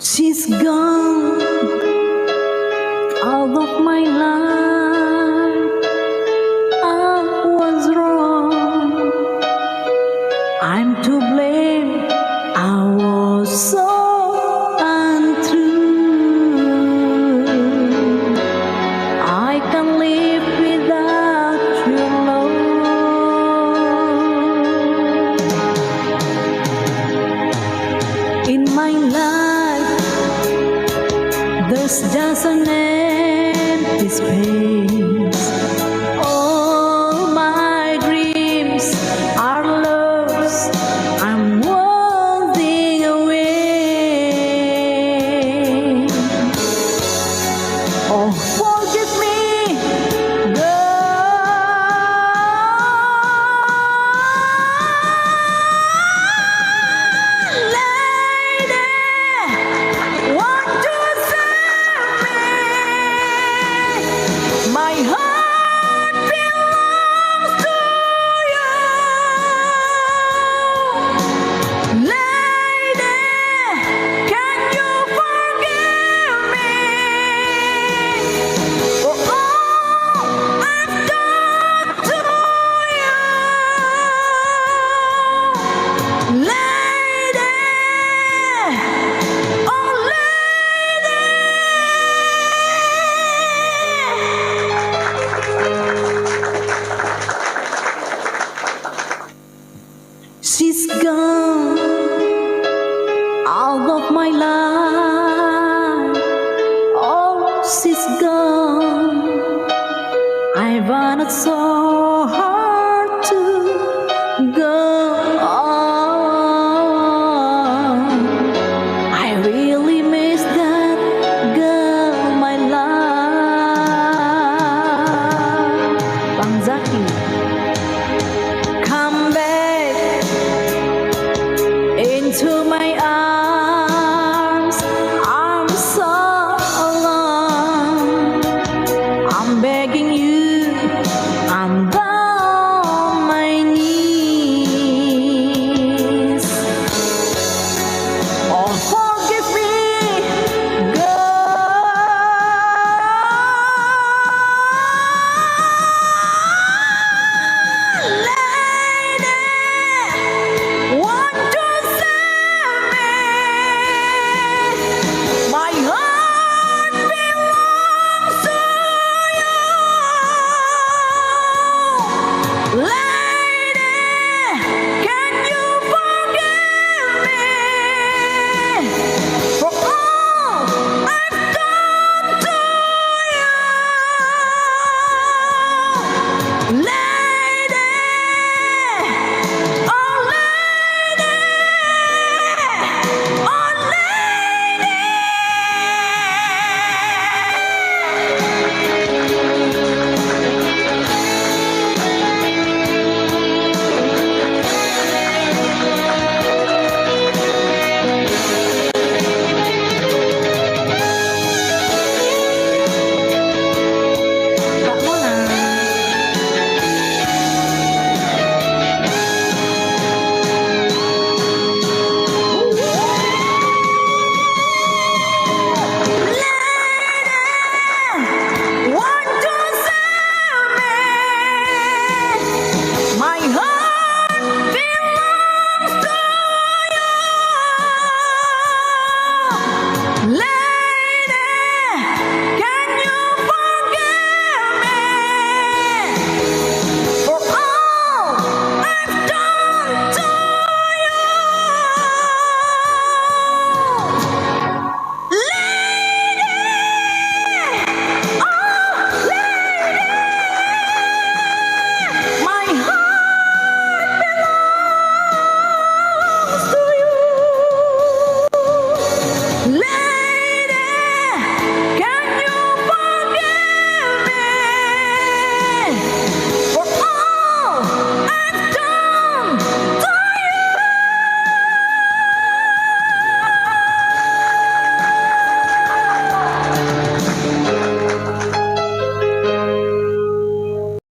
She's gone out of my life. I was wrong. I'm to blame. I was so untrue. I can't live without your love. In my life, there's just an empty space. All my dreams are lost. I'm wanting away. Oh, forgive me, lady. Want to save me? My heart belongs to you, lady. Can you forgive me for all I've done to you, lady? Oh, lady. She's gone out of my life. Oh, she's gone. I've wanted so